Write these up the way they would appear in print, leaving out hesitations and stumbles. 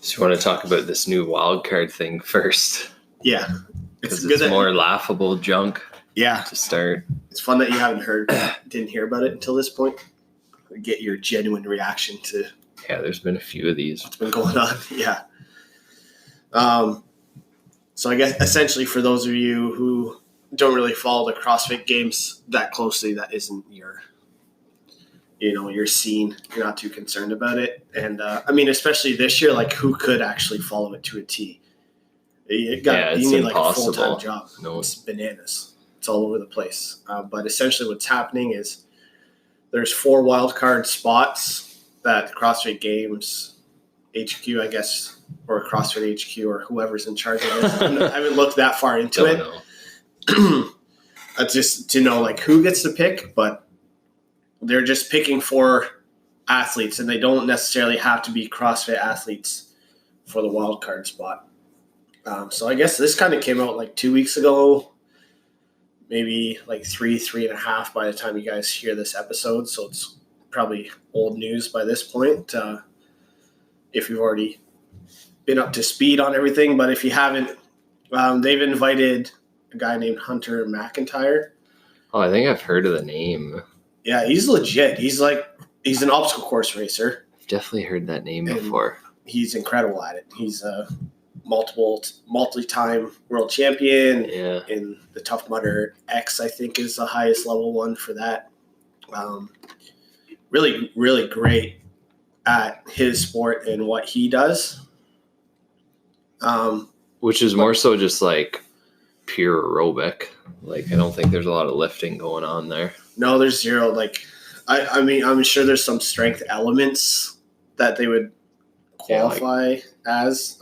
So you want to talk about this new wild card thing first? Yeah. Because it's more laughable junk to start. It's fun that you didn't hear about it until this point. Get your genuine reaction to... Yeah, there's been a few of these. What's been going on, yeah. So I guess essentially for those of you who don't really follow the CrossFit games that closely, that isn't your scene. You're not too concerned about it. And especially this year, like who could actually follow it to a T? You need impossible. Like a full-time job. No. It's bananas. It's all over the place. But essentially what's happening is there's 4 wildcard spots that CrossFit Games HQ, I guess, or CrossFit HQ or whoever's in charge of this. I haven't looked that far into it. Just to know like who gets to pick, but they're just picking 4 athletes, and they don't necessarily have to be CrossFit athletes for the wild card spot. So I guess this kind of came out like 2 weeks ago, maybe like 3.5 by the time you guys hear this episode. So it's probably old news by this point, if you've already been up to speed on everything. But if you haven't, they've invited a guy named Hunter McIntyre. Oh, I think I've heard of the name. Yeah, he's legit. He's an obstacle course racer. I've definitely heard that name before. He's incredible at it. He's a multi-time world champion in the Tough Mudder X, I think is the highest level one for that. Really, really great at his sport and what he does. Which is more so just like pure aerobic. Like I don't think there's a lot of lifting going on there. No, there's zero. Like, I'm sure there's some strength elements that they would qualify as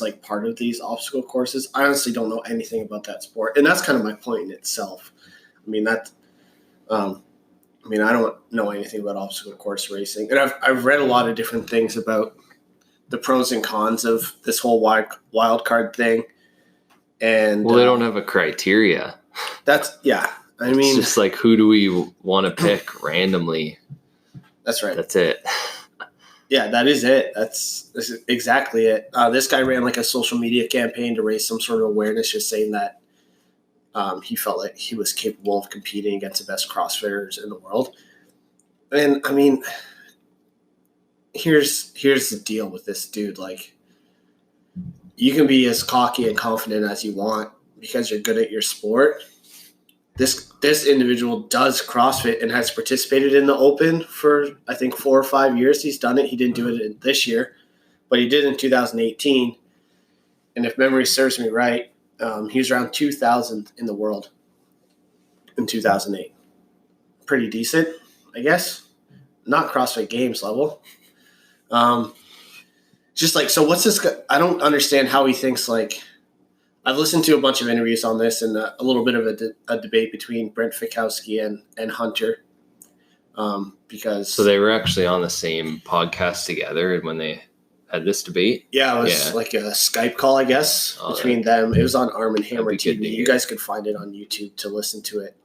like part of these obstacle courses. I honestly don't know anything about that sport, and that's kind of my point in itself. I don't know anything about obstacle course racing, and I've read a lot of different things about the pros and cons of this whole wild card thing. And they don't have a criteria. It's just like, who do we want to pick randomly? That's right. That's it. Yeah, that is it. That's exactly it. This guy ran like a social media campaign to raise some sort of awareness, just saying that he felt like he was capable of competing against the best CrossFitters in the world. And here's the deal with this dude. Like, you can be as cocky and confident as you want because you're good at your sport. This individual does CrossFit and has participated in the Open for, I think, 4 or 5 years. He's done it. He didn't do it this year, but he did in 2018. And if memory serves me right, he was around 2,000th in the world in 2008. Pretty decent, I guess. Not CrossFit Games level. Just like, so what's this guy? I don't understand how he thinks. Like, I've listened to a bunch of interviews on this and a little bit of a debate between Brent Fikowski and Hunter. So they were actually on the same podcast together when they had this debate. Yeah, it was like a Skype call, I guess, between them. It was on Arm & Hammer TV. You guys could find it on YouTube to listen to it.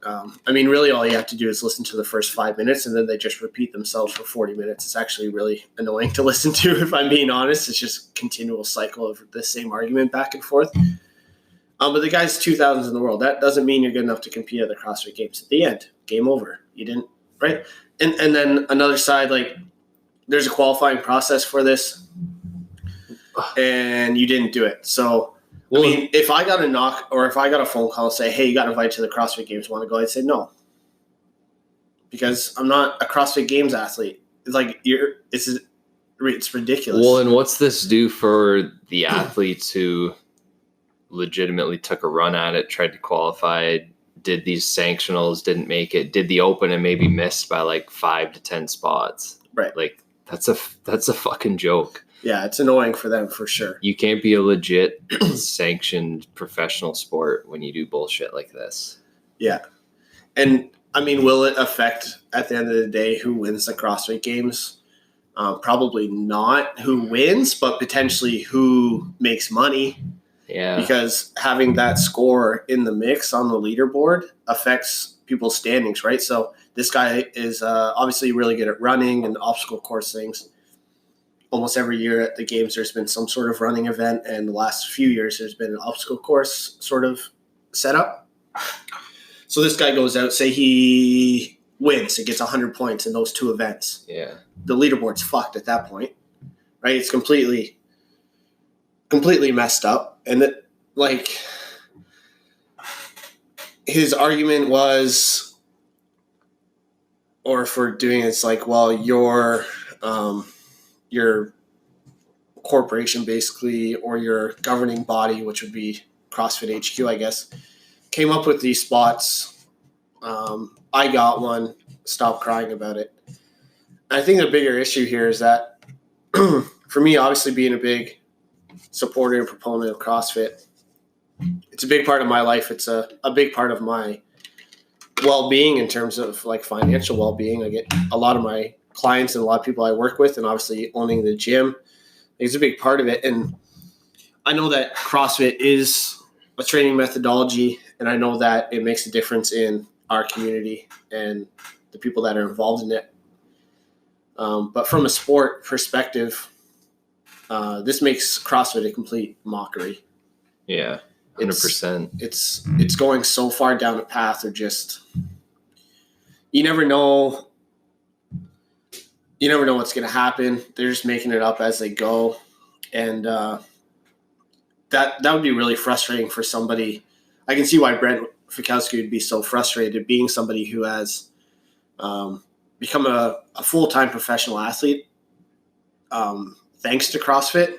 Really all you have to do is listen to the first 5 minutes, and then they just repeat themselves for 40 minutes. It's actually really annoying to listen to, if I'm being honest. It's just a continual cycle of the same argument back and forth. But the guy's 2,000th in the world. That doesn't mean you're good enough to compete at the CrossFit Games. At the end, game over. You didn't, right? And then another side, like, there's a qualifying process for this, and you didn't do it. So, if I got a knock or if I got a phone call and say, hey, you got invited to the CrossFit Games, want to go? I'd say no. Because I'm not a CrossFit Games athlete. It's like, it's ridiculous. Well, and what's this do for the athletes who legitimately took a run at it, tried to qualify, did these sanctionals, didn't make it, did the Open and maybe missed by like 5 to 10 spots? Right. Like, that's a fucking joke. Yeah, it's annoying for them for sure. You can't be a legit sanctioned professional sport when you do bullshit like this. Yeah. And will it affect at the end of the day who wins the CrossFit Games? Probably not who wins, but potentially who makes money. Yeah. Because having that score in the mix on the leaderboard affects people's standings, right? So this guy is obviously really good at running and obstacle course things. almost every year at the games, there's been some sort of running event, and the last few years there's been an obstacle course sort of setup. So this guy goes out, say he wins, it gets 100 points in those 2 events. Yeah. The leaderboard's fucked at that point, right? It's completely messed up. And that, like, his argument was, or for doing it's like, well, your corporation basically, or your governing body, which would be CrossFit HQ, I guess, came up with these spots. I got one. Stop crying about it. I think the bigger issue here is that, for me, obviously being a big supporter and proponent of CrossFit, it's a big part of my life. It's a big part of my well-being in terms of like financial well-being. I get a lot of my clients and a lot of people I work with, and obviously owning the gym is a big part of it. And I know that CrossFit is a training methodology, and I know that it makes a difference in our community and the people that are involved in it. But from a sport perspective, this makes CrossFit a complete mockery. Yeah, 100%. It's going so far down a path of just, you never know what's going to happen. They're just making it up as they go. And that would be really frustrating for somebody. I can see why Brent Fikowski would be so frustrated, being somebody who has become a full-time professional athlete thanks to CrossFit,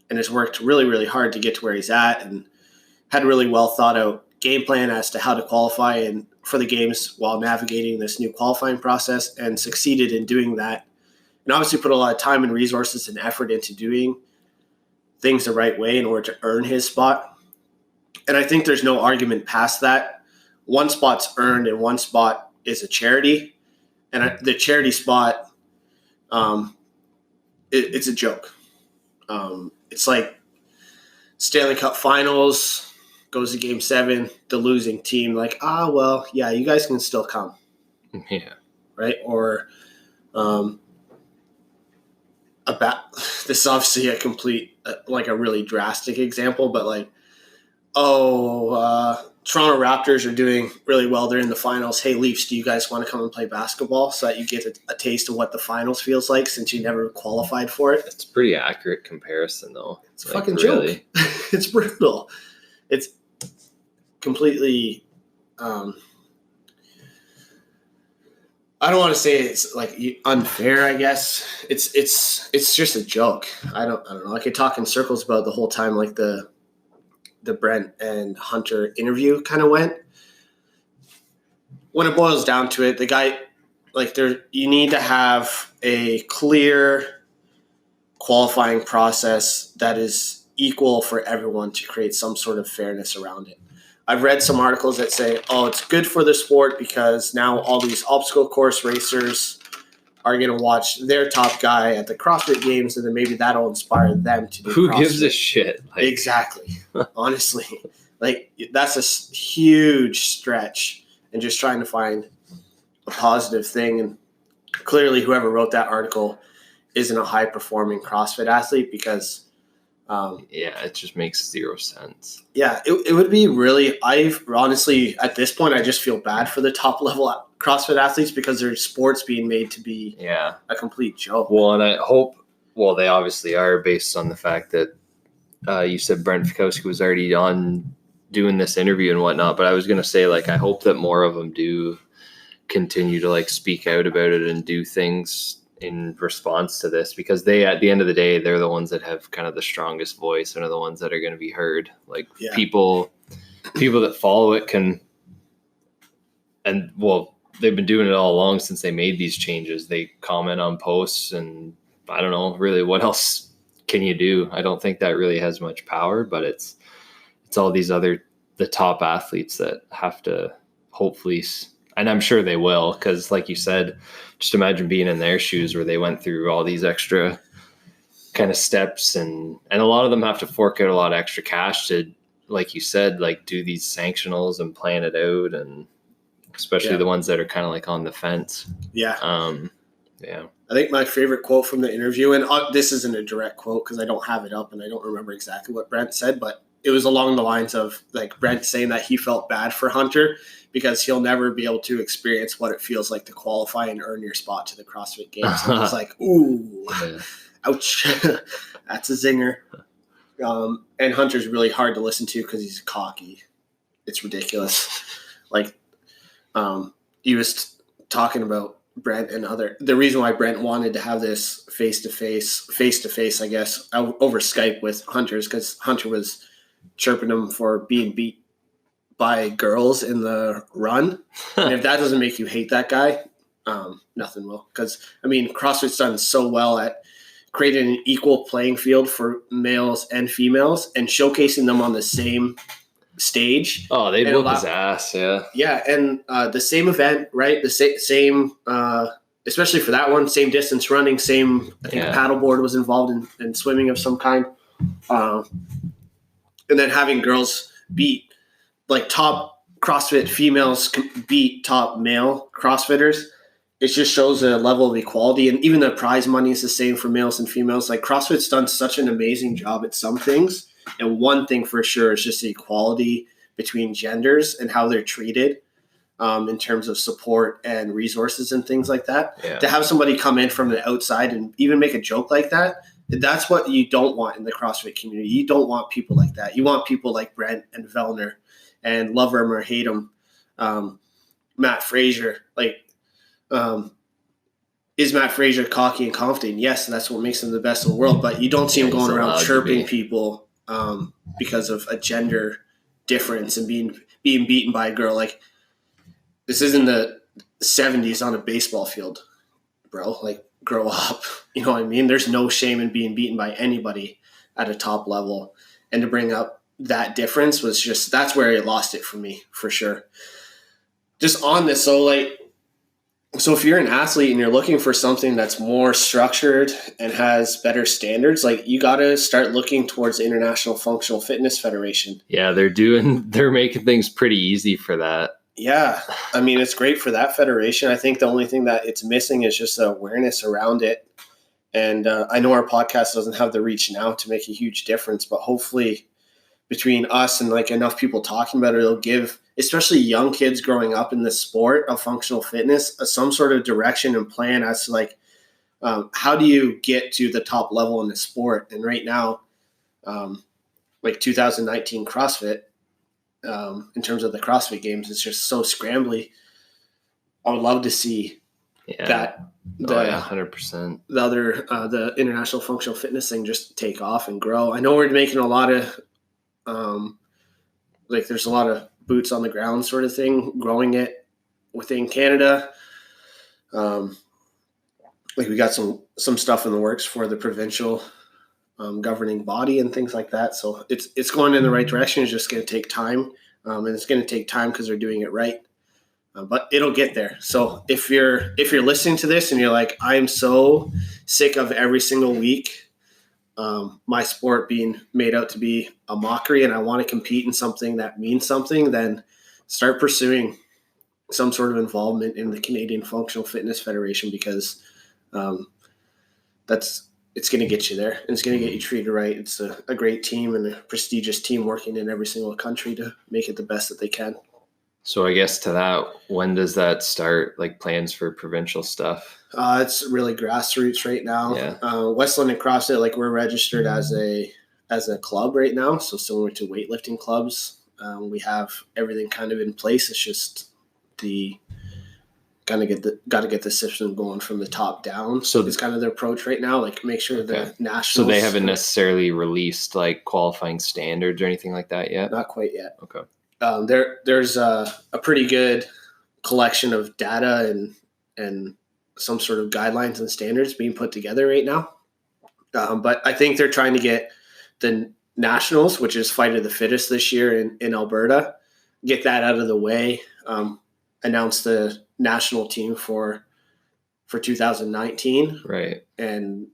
and has worked really, really hard to get to where he's at, and had a really well thought out game plan as to how to qualify and for the games while navigating this new qualifying process, and succeeded in doing that. And obviously put a lot of time and resources and effort into doing things the right way in order to earn his spot. And I think there's no argument past that. One spot's earned and one spot is a charity. And the charity spot, it's a joke. It's like Stanley Cup Finals, goes to Game 7, the losing team, like, well, yeah, you guys can still come. Yeah. Right? Or this is obviously a complete, like a really drastic example, but like, Toronto Raptors are doing really well. They're in the finals. Hey, Leafs, do you guys want to come and play basketball so that you get a taste of what the finals feels like since you never qualified for it? It's a pretty accurate comparison, though. It's a fucking joke. It's brutal. It's completely I don't want to say it's like unfair, I guess. It's just a joke. I don't know. I could talk in circles about it the whole time, like the Brent and Hunter interview kind of went. When it boils down to it, the guy, like, you need to have a clear qualifying process that is equal for everyone to create some sort of fairness around it. I've read some articles that say, it's good for the sport because now all these obstacle course racers are going to watch their top guy at the CrossFit Games, and then maybe that'll inspire them to do Who CrossFit. gives a shit? Like, exactly. Honestly, like, that's a huge stretch, and just trying to find a positive thing. And clearly whoever wrote that article isn't a high-performing CrossFit athlete, because it just makes zero sense. Yeah, it would be really, honestly, at this point, I just feel bad for the top-level CrossFit athletes because their sport's being made to be a complete joke. Well, and I hope, they obviously are, based on the fact that you said Brent Fikowski was already on doing this interview and whatnot, but I was going to say, like, I hope that more of them do continue to, like, speak out about it and do things in response to this, because they, at the end of the day, they're the ones that have kind of the strongest voice and are the ones that are going to be heard. Like, people that follow it can, and they've been doing it all along since they made these changes. They comment on posts, and I don't know really what else can you do. I don't think that really has much power, but it's all these the top athletes that have to hopefully, and I'm sure they will, because like you said, just imagine being in their shoes where they went through all these extra kind of steps, and a lot of them have to fork out a lot of extra cash to, like you said, like, do these sanctionals and plan it out, and especially the ones that are kind of like on the fence. Yeah. I think my favorite quote from the interview, and this isn't a direct quote because I don't have it up and I don't remember exactly what Brent said, but it was along the lines of like Brent saying that he felt bad for Hunter because he'll never be able to experience what it feels like to qualify and earn your spot to the CrossFit Games. And I was like, ooh, ouch, that's a zinger. And Hunter's really hard to listen to because he's cocky. It's ridiculous. Like, he was talking about Brent and the reason why Brent wanted to have this face-to-face, I guess, over Skype with Hunter is because Hunter was chirping him for being beat by girls in the run. And if that doesn't make you hate that guy, nothing will. Because, I mean, CrossFit's done so well at creating an equal playing field for males and females and showcasing them on the same stage. Oh, they'd whoop his ass, yeah. Yeah, and the same event, right? The same, especially for that one, same distance running, same, I think paddleboard was involved in swimming of some kind. And then having girls beat, like top CrossFit females beat top male CrossFitters. It just shows a level of equality. And even the prize money is the same for males and females. Like CrossFit's done such an amazing job at some things. And one thing for sure is just the equality between genders and how they're treated in terms of support and resources and things like that. Yeah. To have somebody come in from the outside and even make a joke like that, that's what you don't want in the CrossFit community. You don't want people like that. You want people like Brent and Vellner and love him or hate him. Matt Fraser, is Matt Fraser cocky and confident? Yes, that's what makes him the best in the world. But you don't see him going around chirping people because of a gender difference and being beaten by a girl. Like, this isn't the 70s on a baseball field, bro. Like, grow up. You know what I mean? There's no shame in being beaten by anybody at a top level. And to bring up that difference was just, that's where it lost it for me, for sure. Just on this, so if you're an athlete and you're looking for something that's more structured and has better standards, like, you got to start looking towards the International Functional Fitness Federation. Yeah, they're making things pretty easy for that. Yeah. I mean, it's great for that federation. I think the only thing that it's missing is just the awareness around it. And I know our podcast doesn't have the reach now to make a huge difference, but hopefully between us and like enough people talking about it, it'll give especially young kids growing up in the sport of functional fitness some sort of direction and plan as to like, how do you get to the top level in the sport? And right now, like 2019 CrossFit, in terms of the CrossFit Games, it's just so scrambly. I would love to see that. 100%. The other, the International Functional Fitness thing just take off and grow. I know we're making a lot of, there's a lot of boots on the ground sort of thing, growing it within Canada. We got some stuff in the works for the provincial governing body and things like that. So it's going in the right direction. It's just going to take time. And it's going to take time because they're doing it right. But it'll get there. So if you're listening to this and you're like, I'm so sick of every single week my sport being made out to be a mockery and I want to compete in something that means something, then start pursuing some sort of involvement in the Canadian Functional Fitness Federation, because it's going to get you there and it's going to get you treated right. It's a great team and a prestigious team working in every single country to make it the best that they can. So I guess to that, when does that start, like plans for provincial stuff? It's really grassroots right now. Yeah. Westland and CrossFit, like, we're registered as a club right now. So similar to weightlifting clubs, we have everything kind of in place. It's just got to get the system going from the top down. So it's kind of their approach right now. Like, make sure the nationals. So they haven't necessarily released like qualifying standards or anything like that yet? Not quite yet. Okay. There's a pretty good collection of data and some sort of guidelines and standards being put together right now. But I think they're trying to get the nationals, which is Fight of the Fittest this year in Alberta, get that out of the way, announce the national team for 2019. Right. And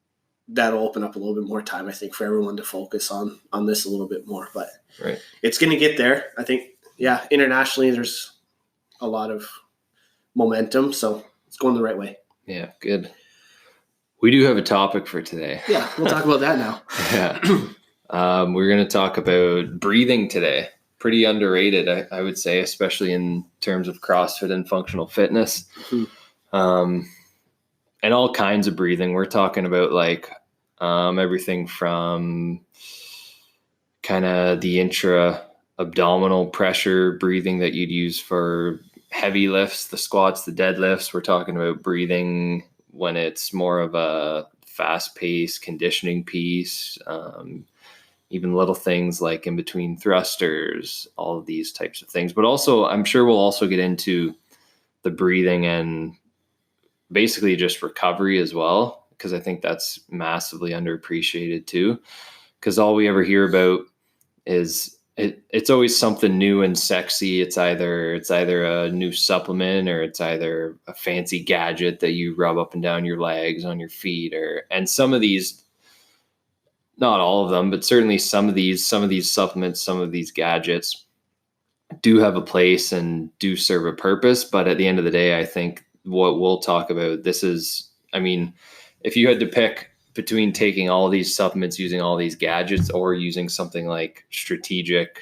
that'll open up a little bit more time, I think, for everyone to focus on this a little bit more. But right. It's going to get there. I think, internationally, there's a lot of momentum, so it's going the right way. Yeah, good. We do have a topic for today. Yeah, we'll talk about that now. Yeah. We're going to talk about breathing today. Pretty underrated, I would say, especially in terms of CrossFit and functional fitness. And all kinds of breathing. We're talking about like everything from kind of the intra-abdominal pressure breathing that you'd use for heavy lifts, the squats, the deadlifts. We're talking about breathing when it's more of a fast-paced conditioning piece, even little things like in between thrusters, all of these types of things. But also, I'm sure we'll also get into the breathing and basically just recovery as well, because I think that's massively underappreciated too. Because all we ever hear about is it's always something new and sexy. It's either a new supplement, or it's either a fancy gadget that you rub up and down your legs, on your feet, and some of these, not all of them, but certainly some of these supplements, some of these gadgets do have a place and do serve a purpose. But at the end of the day, I think what we'll talk about, if you had to pick between taking all these supplements, using all these gadgets, or using something like strategic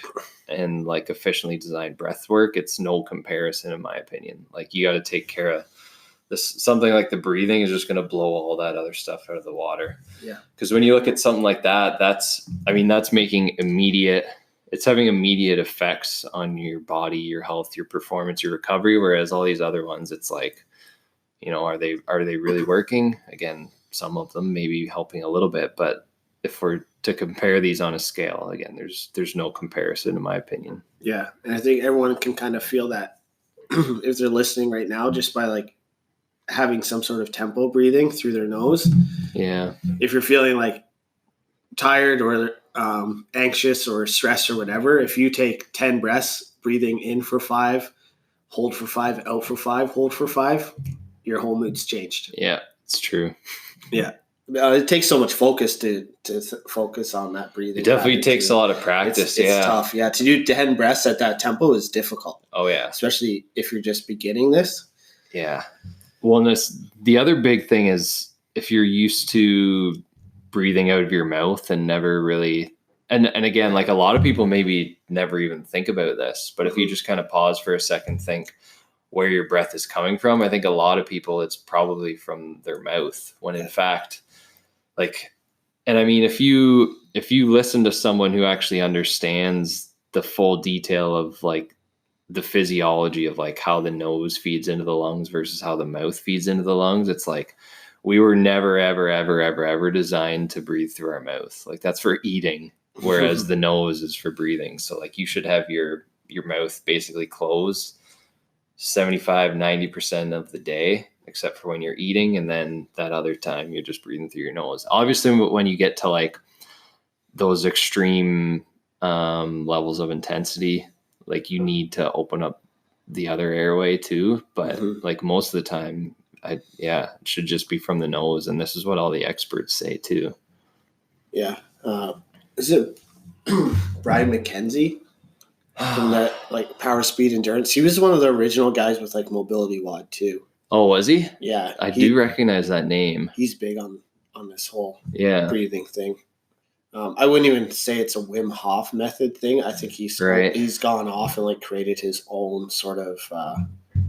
and like efficiently designed breath work, it's no comparison in my opinion. Like, you got to take care of this. Something like the breathing is just going to blow all that other stuff out of the water. Yeah. Because when you look at something like that, that's having immediate effects on your body, your health, your performance, your recovery. Whereas all these other ones, it's like, are they really working? Again, some of them may be helping a little bit, but if we're to compare these on a scale, again, there's no comparison in my opinion. Yeah. And I think everyone can kind of feel that if they're listening right now, just by like having some sort of tempo breathing through their nose. Yeah. If you're feeling like tired or anxious or stressed or whatever, if you take 10 breaths, breathing in for 5, hold for 5, out for 5, hold for 5, your whole mood's changed. Yeah, it's true. Yeah. It takes so much focus to focus on that breathing. It definitely takes a lot of practice. It's tough. Yeah. To do 10 breaths at that tempo is difficult. Oh yeah. Especially if you're just beginning this. Yeah. Well, the other big thing is, if you're used to breathing out of your mouth and never really, and again, like, a lot of people maybe never even think about this, but if you just kind of pause for a second, think where your breath is coming from. I think a lot of people, it's probably from their mouth, when in fact, like, and I mean, if you listen to someone who actually understands the full detail of like the physiology of like how the nose feeds into the lungs versus how the mouth feeds into the lungs, it's like, we were never, ever, ever, ever, ever designed to breathe through our mouth. Like, that's for eating, whereas the nose is for breathing. So like, you should have your mouth basically closed 75-90% of the day, except for when you're eating, and then that other time you're just breathing through your nose. Obviously, when you get to like those extreme levels of intensity, like, you need to open up the other airway too. But like, most of the time, it should just be from the nose, and this is what all the experts say too. Yeah. Is it Brian McKenzie? From that, like, power, speed, endurance. He was one of the original guys with like mobility WOD too. Oh, was he? Yeah. I do recognize that name. He's big on this whole breathing thing. I wouldn't even say it's a Wim Hof method thing. I think he's gone off and like created his own sort of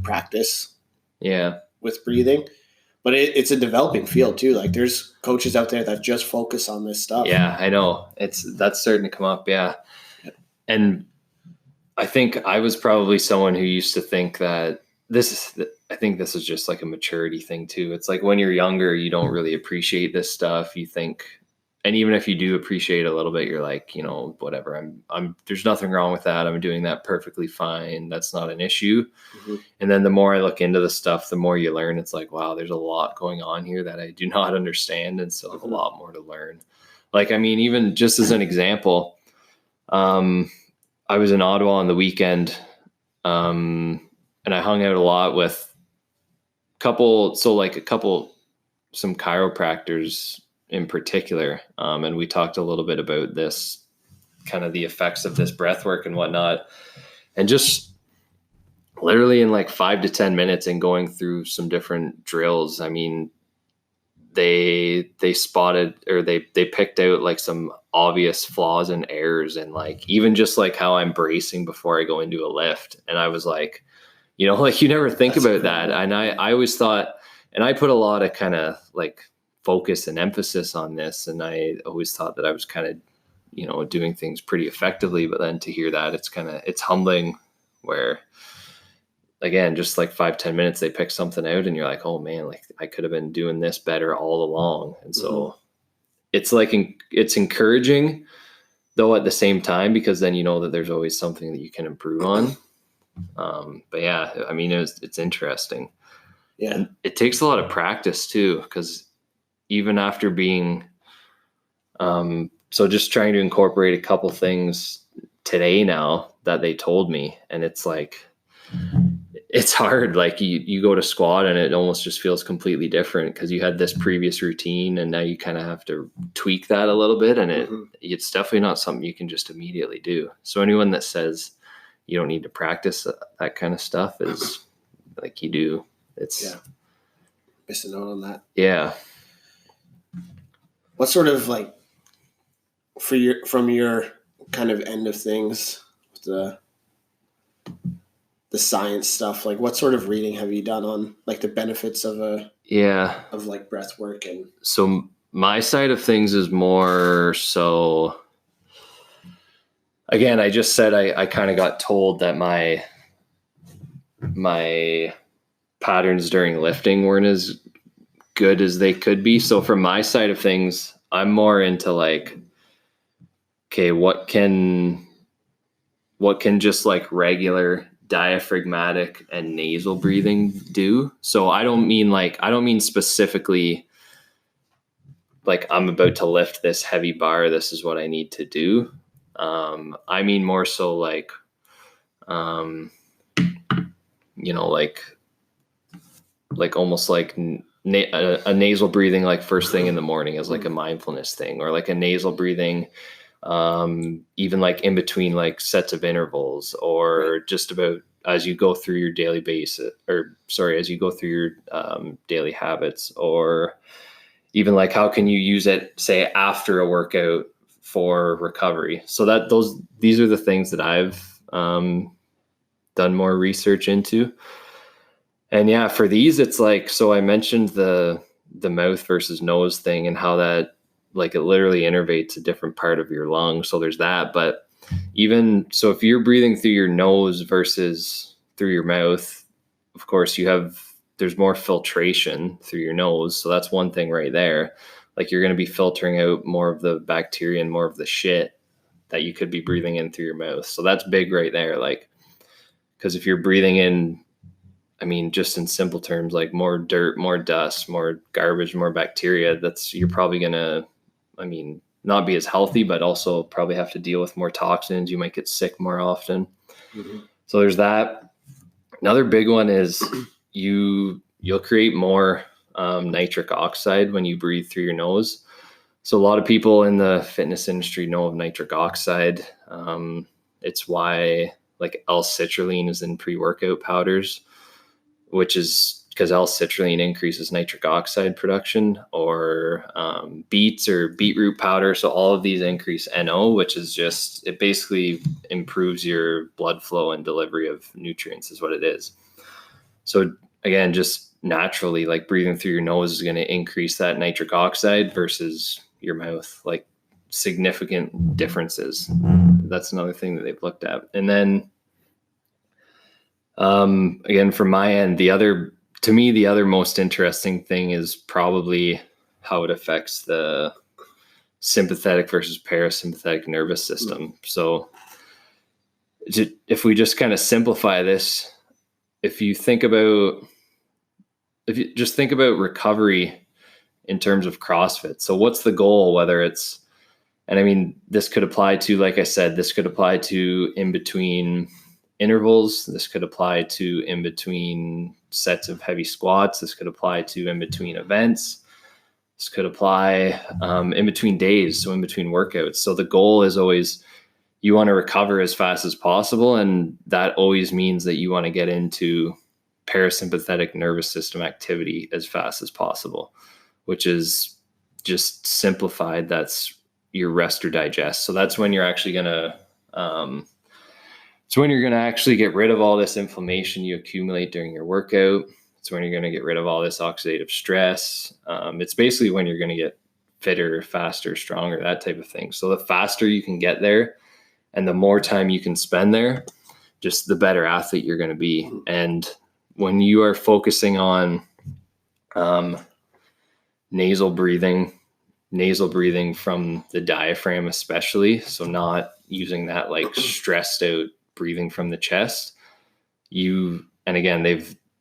practice. Yeah. With breathing. But it's a developing field too. Like, there's coaches out there that just focus on this stuff. Yeah, I know. That's starting to come up. Yeah. And I think I was probably someone who used to think that this is just like a maturity thing too. It's like, when you're younger, you don't really appreciate this stuff. You think, and even if you do appreciate it a little bit, you're like, whatever, there's nothing wrong with that. I'm doing that perfectly fine. That's not an issue. And then the more I look into the stuff, the more you learn. It's like, wow, there's a lot going on here that I do not understand, and still have a lot more to learn. Like, I mean, even just as an example, I was in Ottawa on the weekend, and I hung out a lot with some chiropractors in particular. And we talked a little bit about this, kind of the effects of this breath work and whatnot. And just literally in like 5 to 10 minutes and going through some different drills, I mean, they spotted, or they picked out like some obvious flaws and errors, and like even just like how I'm bracing before I go into a lift. And I was like, like you never think about that. And I always thought, and I put a lot of kind of like focus and emphasis on this, and I always thought that I was kind of doing things pretty effectively. But then to hear that, it's humbling, where again, just like 5-10 minutes, they pick something out and you're like, oh man, like I could have been doing this better all along. And so it's like, it's encouraging though at the same time, because then you know that there's always something that you can improve on. But yeah, I mean, it's interesting. Yeah. And it takes a lot of practice too, because even after being, so just trying to incorporate a couple things today now that they told me, and it's like, it's hard. Like you go to squat and it almost just feels completely different because you had this previous routine, and now you kind of have to tweak that a little bit. And it's definitely not something you can just immediately do. So anyone that says you don't need to practice that kind of stuff is like, you do. It's missing out on that. Yeah. What sort of like from your kind of end of things, the science stuff, like what sort of reading have you done on like the benefits of like breath work? And so my side of things is more so, again, I just said I kind of got told that my patterns during lifting weren't as good as they could be. So from my side of things, I'm more into like, okay, what can just like regular diaphragmatic and nasal breathing do? So I don't mean specifically like I'm about to lift this heavy bar, this is what I need to do. I mean more so like, like almost like a nasal breathing, like first thing in the morning as like a mindfulness thing, or like a nasal breathing, even like in between like sets of intervals, or just about as you go through your daily as you go through your daily habits, or even like how can you use it, say, after a workout for recovery. So these are the things that I've done more research into. And yeah, for these, it's like, so I mentioned the mouth versus nose thing, and how that, like, it literally innervates a different part of your lung. So there's that. But even so, if you're breathing through your nose versus through your mouth, of course there's more filtration through your nose. So that's one thing right there. Like, you're going to be filtering out more of the bacteria and more of the shit that you could be breathing in through your mouth. So that's big right there. Like, because if you're breathing in, I mean, just in simple terms, like more dirt, more dust, more garbage, more bacteria, you're probably going to, I mean, not be as healthy, but also probably have to deal with more toxins. You might get sick more often. Mm-hmm. So there's that. Another big one is you'll create more nitric oxide when you breathe through your nose. So a lot of people in the fitness industry know of nitric oxide. It's why like L-citrulline is in pre-workout powders, which is because L-citrulline increases nitric oxide production, or beets or beetroot powder. So all of these increase NO, which is just, it basically improves your blood flow and delivery of nutrients is what it is. So again, just naturally, like breathing through your nose is going to increase that nitric oxide versus your mouth, like significant differences. That's another thing that they've looked at. And then again, from my end, the other most interesting thing is probably how it affects the sympathetic versus parasympathetic nervous system. So if we just kind of simplify this, if you just think about recovery in terms of CrossFit. So what's the goal, whether it's, and I mean, this could apply to, like I said, this could apply to in between intervals. This could apply to in between sets of heavy squats. This could apply to in between events. This could apply in between days, so in between workouts. So the goal is always, you want to recover as fast as possible, and that always means that you want to get into parasympathetic nervous system activity as fast as possible, which is just simplified. That's your rest or digest. So that's when you're actually going to, it's when you're going to actually get rid of all this inflammation you accumulate during your workout. It's when you're going to get rid of all this oxidative stress. It's basically when you're going to get fitter, faster, stronger, that type of thing. So the faster you can get there and the more time you can spend there, just the better athlete you're going to be. And when you are focusing on nasal breathing from the diaphragm especially, so not using that like stressed out breathing from the chest, and again,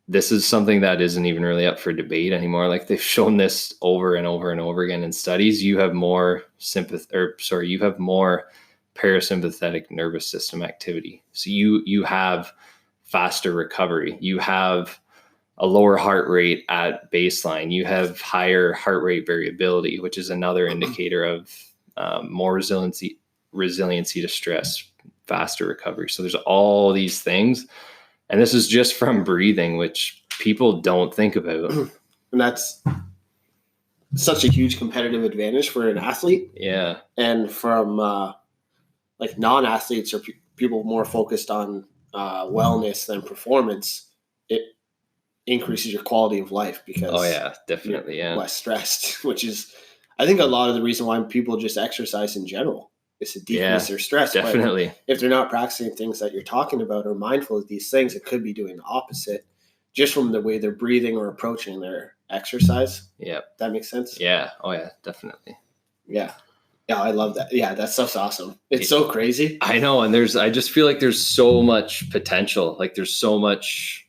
this is something that isn't even really up for debate anymore. Like they've shown this over and over and over again in studies. You have more parasympathetic nervous system activity. So you have faster recovery. You have a lower heart rate at baseline. You have higher heart rate variability, which is another indicator of more resiliency to stress, faster recovery. So there's all these things. And this is just from breathing, which people don't think about. And that's such a huge competitive advantage for an athlete. Yeah. And from like non-athletes or people more focused on wellness than performance, it increases your quality of life because definitely, less stressed, which is, I think, a lot of the reason why people just exercise in general is to decrease their stress. Definitely. But if they're not practicing things that you're talking about or mindful of these things, it could be doing the opposite just from the way they're breathing or approaching their exercise. Yeah. That makes sense? Yeah. Oh yeah, definitely. Yeah. Yeah, I love that. Yeah, that stuff's awesome. It's so crazy. I know. And I just feel like there's so much potential. Like there's so much,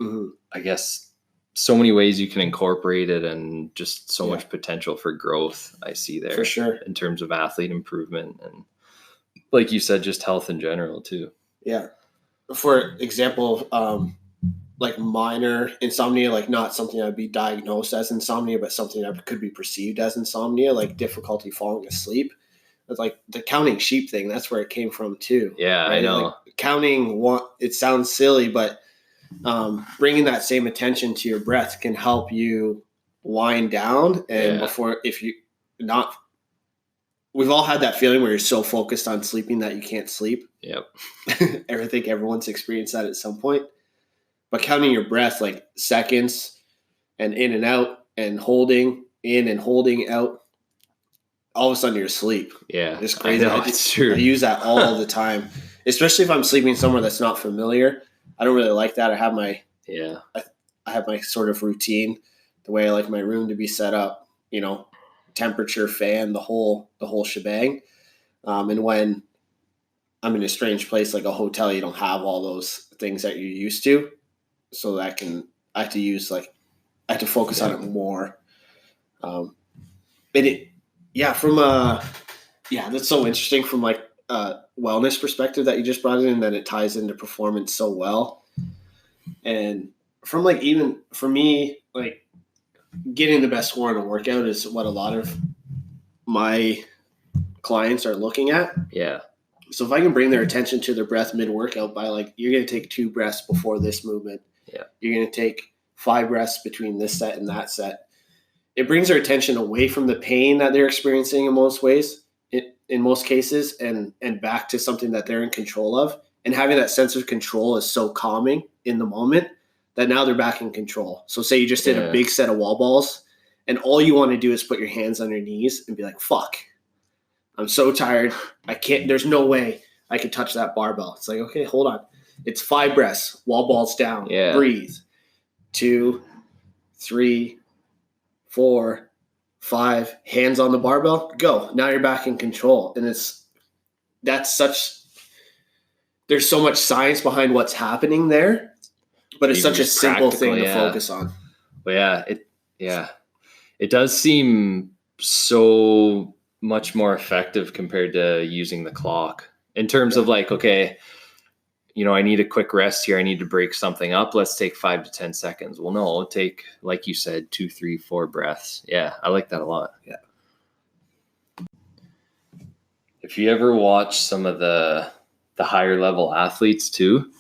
I guess, so many ways you can incorporate it and just so much potential for growth I see there. For sure. In terms of athlete improvement and, like you said, just health in general too. Yeah. For example, like minor insomnia, like not something I'd be diagnosed as insomnia, but something that could be perceived as insomnia, like difficulty falling asleep. It's like the counting sheep thing. That's where it came from too. Yeah, right? I know. Like counting it sounds silly, but bringing that same attention to your breath can help you wind down. And we've all had that feeling where you're so focused on sleeping that you can't sleep. Yep. I think everyone's experienced that at some point. But counting your breath, like seconds and in and out and holding in and holding out, all of a sudden you're asleep. Yeah. It's crazy. It's true. I use that all the time, especially if I'm sleeping somewhere that's not familiar. I don't really like that. I have my sort of routine, the way I like my room to be set up, temperature, fan, the whole shebang. And when I'm in a strange place like a hotel, you don't have all those things that you're used to. So I have to focus on it more. That's so interesting from like wellness perspective that you just brought in, and then it ties into performance so well. And from like, even for me, like getting the best score in a workout is what a lot of my clients are looking at. Yeah. So if I can bring their attention to their breath mid-workout by like, you're going to take 2 breaths before this movement. Yeah. You're going to take 5 breaths between this set and that set. It brings their attention away from the pain that they're experiencing in most cases, and back to something that they're in control of. And having that sense of control is so calming in the moment that now they're back in control. So say you just did a big set of wall balls and all you want to do is put your hands on your knees and be like, fuck, I'm so tired. I can't, there's no way I could touch that barbell. It's like, okay, hold on. It's 5 breaths, wall balls down, breathe. 2, 3, 4, 5, hands on the barbell, go. Now you're back in control. And there's so much science behind what's happening there, but it's such a simple thing to focus on. But it does seem so much more effective compared to using the clock in terms of like, okay, I need a quick rest here. I need to break something up. Let's take 5 to 10 seconds. Well, no, take, like you said, 2, 3, 4 breaths. Yeah. I like that a lot. Yeah. If you ever watch some of the higher level athletes too,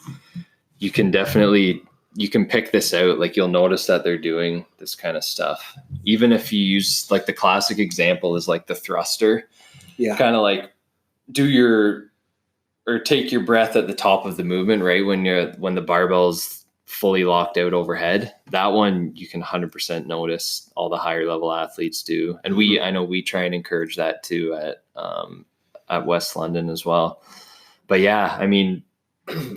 you can pick this out. Like you'll notice that they're doing this kind of stuff. even if you use like the classic example is like the thruster, kind of like take your breath at the top of the movement, right? When the barbell's fully locked out overhead, that one you can 100% notice all the higher level athletes do. And I know we try and encourage that too at West London as well. But yeah, I mean,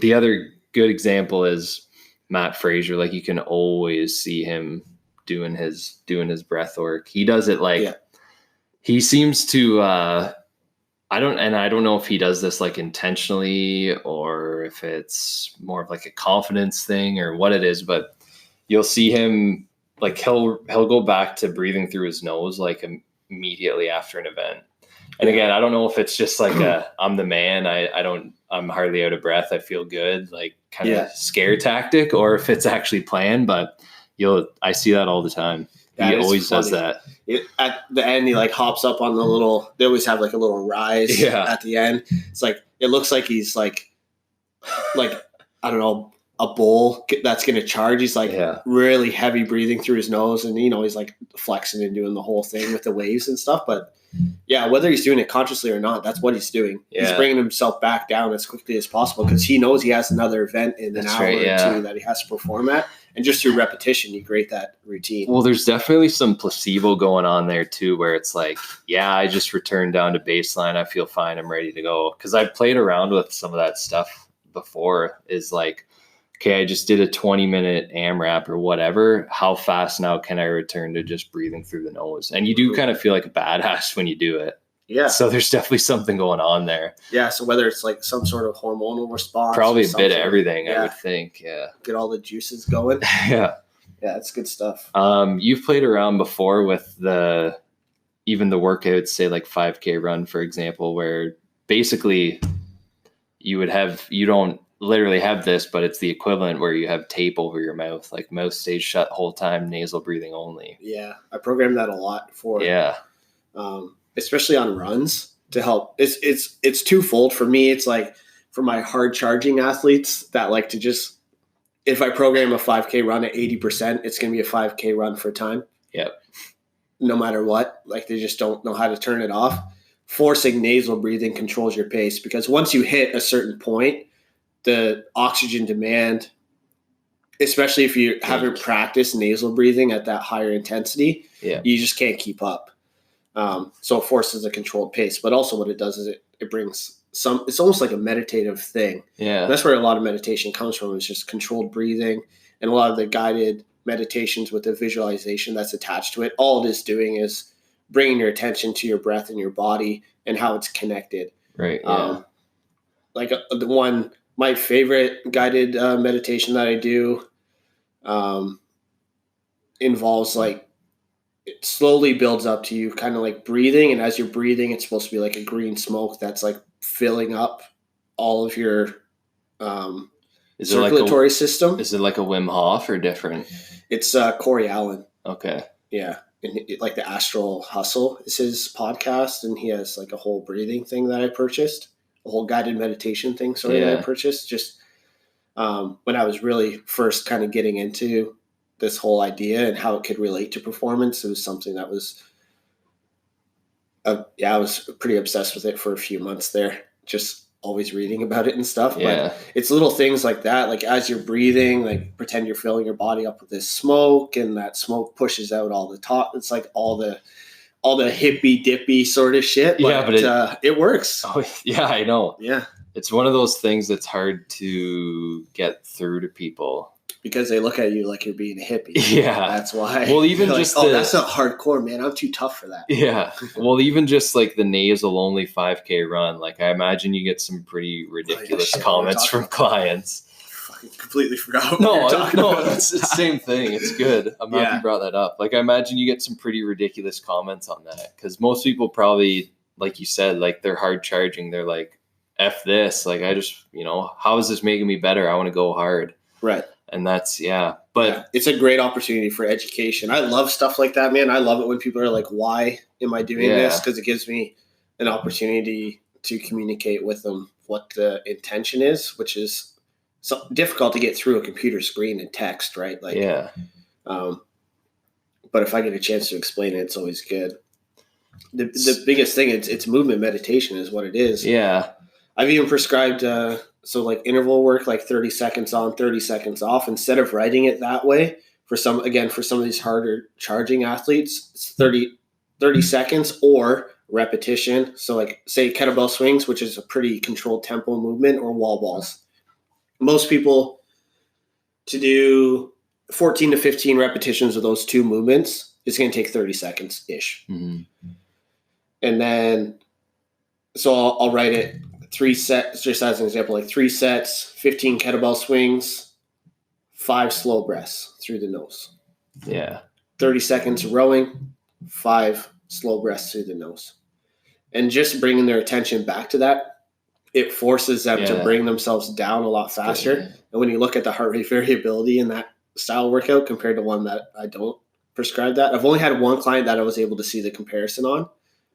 the other good example is Matt Fraser. Like, you can always see him doing his breath work. He does it like he seems to I don't know if he does this like intentionally or if it's more of like a confidence thing or what it is, but you'll see him like he'll go back to breathing through his nose like immediately after an event. And again, I don't know if it's just like I'm the man, I'm hardly out of breath, I feel good, like kind of scare tactic, or if it's actually planned, but I see that all the time. He always does that. At the end, he like hops up on the little, they always have like a little rise at the end. It's like, it looks like he's like, I don't know, a bull that's going to charge. He's like really heavy breathing through his nose, and, he's like flexing and doing the whole thing with the waves and stuff. But yeah, whether he's doing it consciously or not, that's what he's doing. He's bringing himself back down as quickly as possible because he knows he has another event in an hour or two that he has to perform at. And just through repetition, you create that routine. Well, there's definitely some placebo going on there too, where it's like, I just returned down to baseline, I feel fine, I'm ready to go. Because I've played around with some of that stuff before. Is like, okay, I just did a 20-minute AMRAP or whatever. How fast now can I return to just breathing through the nose? And you do kind of feel like a badass when you do it. Yeah. So there's definitely something going on there. Yeah. So whether it's like some sort of hormonal response, probably a bit of everything, I would think. Yeah. Get all the juices going. Yeah. Yeah, it's good stuff. You've played around before with even the workouts, say like 5K run, for example, where basically you don't literally have this, but it's the equivalent where you have tape over your mouth, like mouth stays shut the whole time, nasal breathing only. Yeah. I programmed that a lot for, especially on runs to help. It's twofold for me. It's like for my hard charging athletes that like to just, if I program a 5K run at 80%, it's going to be a 5K run for time. Yep. No matter what, like they just don't know how to turn it off. Forcing nasal breathing controls your pace because once you hit a certain point, the oxygen demand, especially if you haven't practiced nasal breathing at that higher intensity, you just can't keep up. So it forces a controlled pace, but also what it does is it brings it's almost like a meditative thing. Yeah. And that's where a lot of meditation comes from, is just controlled breathing and a lot of the guided meditations with the visualization that's attached to it. All it is doing is bringing your attention to your breath and your body and how it's connected. Right. Yeah. My favorite guided meditation that I do involves like, it slowly builds up to you kind of like breathing. And as you're breathing, it's supposed to be like a green smoke that's like filling up all of your circulatory system. Is it like a Wim Hof or different? It's Corey Allen. Okay. Yeah. And like the Astral Hustle is his podcast. And he has like a whole breathing thing that I purchased, a whole guided meditation thing. That I purchased just when I was really first kind of getting into this whole idea and how it could relate to performance. It was something that was, I was pretty obsessed with it for a few months there, just always reading about it and stuff. Yeah. But it's little things like that. Like as you're breathing, like pretend you're filling your body up with this smoke, and that smoke pushes out all the top. It's like all the hippy dippy sort of shit. But it works. Oh yeah, I know. Yeah. It's one of those things that's hard to get through to people. Because they look at you like you're being a hippie. Yeah. That's why. Well, even just that's not hardcore, man. I'm too tough for that. Yeah. Well, even just like the nasal only 5K run, like I imagine you get some pretty ridiculous comments from clients. Fucking completely forgot what it's the same thing. It's good. I'm happy you brought that up. Like I imagine you get some pretty ridiculous comments on that, because most people probably, like you said, like they're hard charging. They're like, F this. Like I just, how is this making me better? I want to go hard. Right. And that's, but it's a great opportunity for education. I love stuff like that, man. I love it when people are like, why am I doing this? Because it gives me an opportunity to communicate with them what the intention is, which is difficult to get through a computer screen and text, right? Like, but if I get a chance to explain it, it's always good. The biggest thing, it's movement meditation is what it is. Yeah. I've even prescribed, so like interval work, like 30 seconds on, 30 seconds off, instead of writing it that way for some of these harder charging athletes, it's 30 seconds or repetition. So like say kettlebell swings, which is a pretty controlled tempo movement, or wall balls. Most people, to do 14 to 15 repetitions of those two movements, it's going to take 30 seconds ish. Mm-hmm. And then, so I'll write it 3 sets, just as an example, like 3 sets, 15 kettlebell swings, 5 slow breaths through the nose. Yeah. 30 seconds rowing, 5 slow breaths through the nose. And just bringing their attention back to that, it forces them to bring themselves down a lot faster. And when you look at the heart rate variability in that style workout compared to one that I don't prescribe that, I've only had one client that I was able to see the comparison on,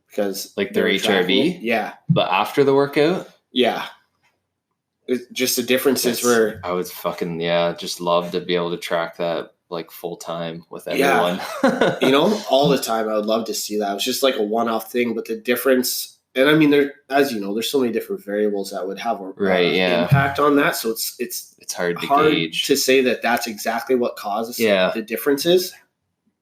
because like their HRV? Yeah. But after the workout? Yeah. It's just the differences where I would fucking, just love to be able to track that like full time with everyone. Yeah. All the time. I would love to see that. It was just like a one-off thing, but the difference, and I mean, as you know, there's so many different variables that would have an impact on that. So it's hard to gauge, to say that that's exactly what causes the differences,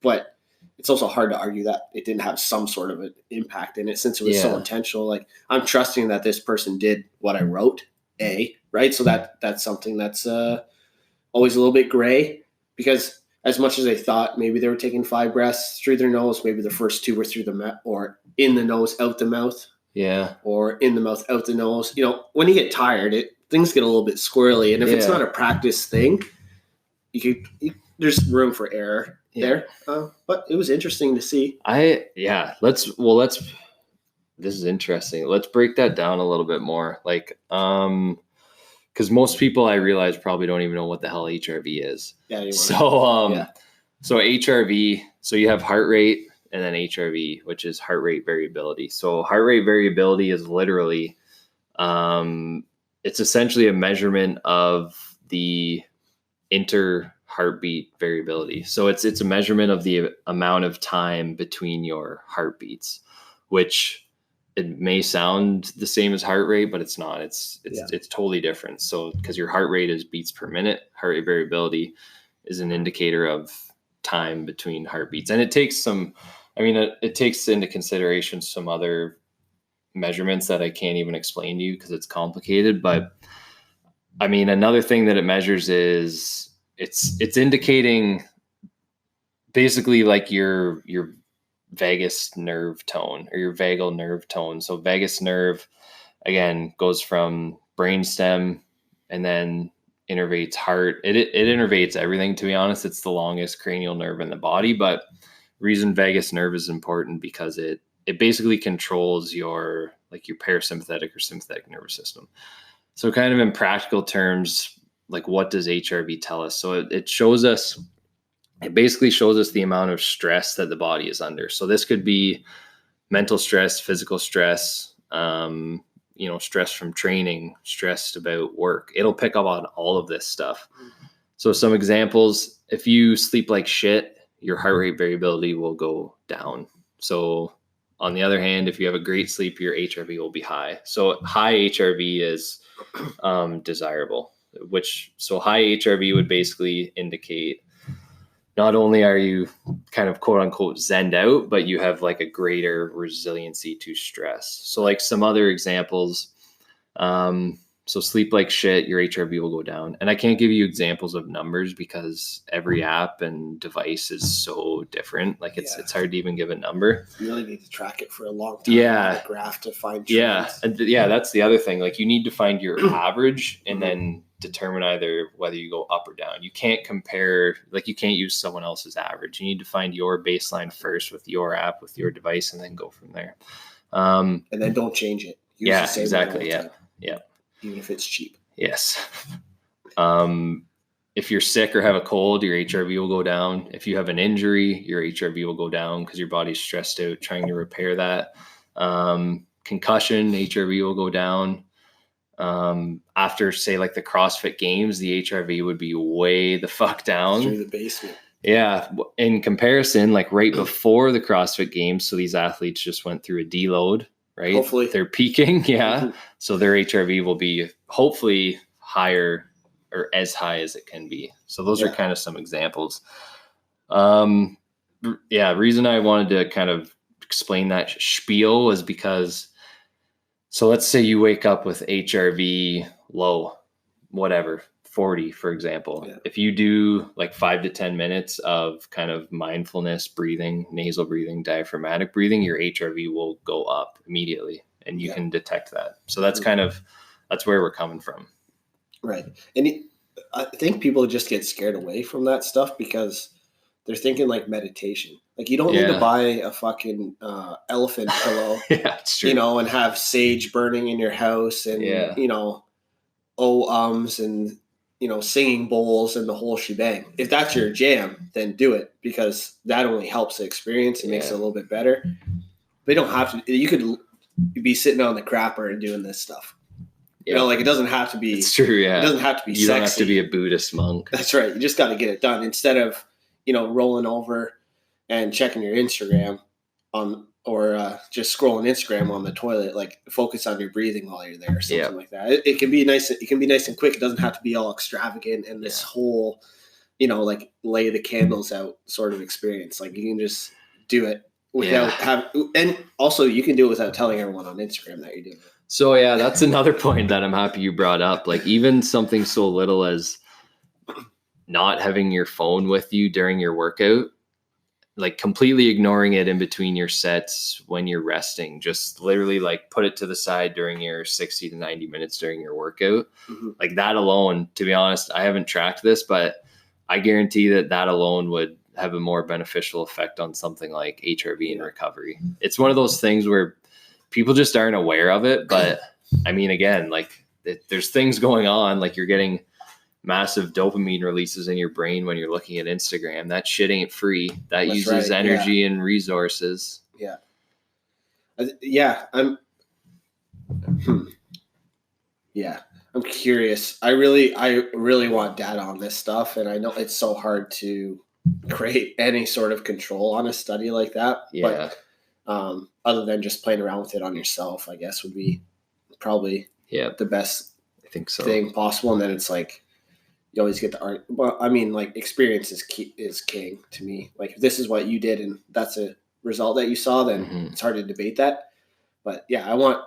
but it's also hard to argue that it didn't have some sort of an impact in it, since it was so intentional. Like, I'm trusting that this person did what I wrote, right? So that's something that's always a little bit gray, because as much as they thought maybe they were taking 5 breaths through their nose, maybe the first 2 were through the mouth, or in the nose, out the mouth. Yeah. Or in the mouth, out the nose. When you get tired, things get a little bit squirrely. And if it's not a practice thing, there's room for error there. But it was interesting to see. This is interesting. Let's break that down a little bit more. Like, because most people, I realize, probably don't even know what the hell HRV is. Yeah. So HRV, so you have heart rate, and then HRV, which is heart rate variability. So heart rate variability is literally, it's essentially a measurement of the inter-heartbeat variability. So it's a measurement of the amount of time between your heartbeats, which it may sound the same as heart rate, but it's not. It's totally different. So because your heart rate is beats per minute, heart rate variability is an indicator of time between heartbeats. And it takes into consideration some other measurements that I can't even explain to you because it's complicated. But I mean, another thing that it measures is it's indicating basically like your vagus nerve tone, or your vagal nerve tone. So vagus nerve, again, goes from brainstem and then innervates heart. It innervates everything, to be honest. It's the longest cranial nerve in the body, but reason vagus nerve is important because it basically controls your parasympathetic or sympathetic nervous system. So kind of in practical terms, like, what does HRV tell us? So it basically shows us the amount of stress that the body is under. So this could be mental stress, physical stress, stress from training, stressed about work. It'll pick up on all of this stuff. So some examples: if you sleep like shit, your heart rate variability will go down. So on the other hand, if you have a great sleep, your HRV will be high. So high HRV is desirable, so high HRV would basically indicate not only are you kind of quote unquote zenned out, but you have like a greater resiliency to stress. So like some other examples, so sleep like shit, your HRV will go down. And I can't give you examples of numbers because every app and device is so different. Like it's hard to even give a number. You really need to track it for a long time. Yeah. A graph to find trends. That's the other thing. Like, you need to find your average and then determine either whether you go up or down. You can't compare, like, you can't use someone else's average. You need to find your baseline first with your app, with your device, and then go from there. And then don't change it. Use the same exactly. Yeah. Even if it's cheap. Yes. If you're sick or have a cold, your HRV will go down. If you have an injury, your HRV will go down because your body's stressed out trying to repair that. Concussion, HRV will go down. After, say, like the CrossFit Games, the HRV would be way the fuck down. Through the basement. Yeah. In comparison, like right before the CrossFit Games, so these athletes just went through a deload, right? Hopefully. They're peaking. Yeah. So their HRV will be hopefully higher or as high as it can be. So those are kind of some examples. Reason I wanted to kind of explain that spiel was because, so let's say you wake up with HRV low, whatever, 40, for example. Yeah. If you do like 5 to 10 minutes of kind of mindfulness breathing, nasal breathing, diaphragmatic breathing, your HRV will go up immediately and you can detect that. So that's that's where we're coming from. Right. And I think people just get scared away from that stuff because they're thinking like meditation. Like you don't need to buy a fucking elephant pillow, it's true. And have sage burning in your house and, and, singing bowls and the whole shebang. If that's your jam, then do it because that only helps the experience and makes it a little bit better. But you don't have to. You could be sitting on the crapper and doing this stuff. Like it doesn't have to be. It's true. Yeah, it doesn't have to be. You don't have to be a Buddhist monk. That's right. You just got to get it done instead of rolling over and checking your Instagram or just scrolling Instagram on the toilet. Like focus on your breathing while you're there, or something like that. It can be nice. It can be nice and quick. It doesn't have to be all extravagant and this whole, like lay the candles out sort of experience. Like you can just do it without and also you can do it without telling everyone on Instagram that you're doing it. So that's another point that I'm happy you brought up. Like even something so little as not having your phone with you during your workout, like completely ignoring it in between your sets when you're resting, just literally like put it to the side during your 60 to 90 minutes during your workout. Mm-hmm. Like that alone, to be honest, I haven't tracked this, but I guarantee that alone would have a more beneficial effect on something like HRV and recovery. It's one of those things where people just aren't aware of it. But I mean, again, like there's things going on, like you're getting massive dopamine releases in your brain when you're looking at Instagram. That shit ain't free. That uses energy and resources. Yeah. I'm curious. I really want data on this stuff. And I know it's so hard to create any sort of control on a study like that. Yeah. But other than just playing around with it on yourself, I guess would be probably the best thing possible. And then it's like, you always get the art. Well, I mean, like experience is king to me. Like if this is what you did and that's a result that you saw, then it's hard to debate that. But I want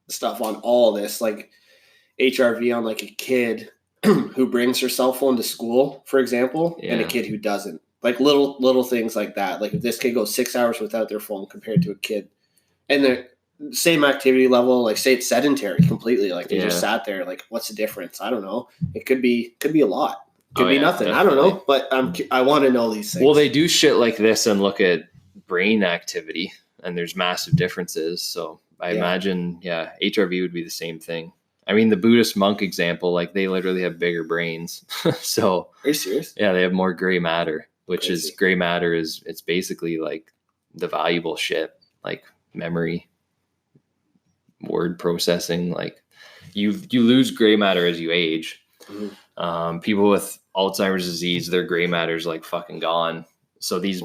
stuff on all this, like HRV on like a kid who brings her cell phone to school, for example, and a kid who doesn't. Like little things like that. Like if this kid goes 6 hours without their phone compared to a kid, and the same activity level, like say it's sedentary completely, like they just sat there, like what's the difference? I don't know. It could be a lot. Could be nothing. Definitely. I don't know, but I want to know these things. Well, they do shit like this and look at brain activity, and there's massive differences. So I imagine, HRV would be the same thing. I mean, the Buddhist monk example, like they literally have bigger brains. So are you serious? Yeah, they have more gray matter, which is gray matter it's basically like the valuable shit, like memory, word processing. Like you lose gray matter as you age. Mm-hmm. People with Alzheimer's disease, their gray matter is like fucking gone. So these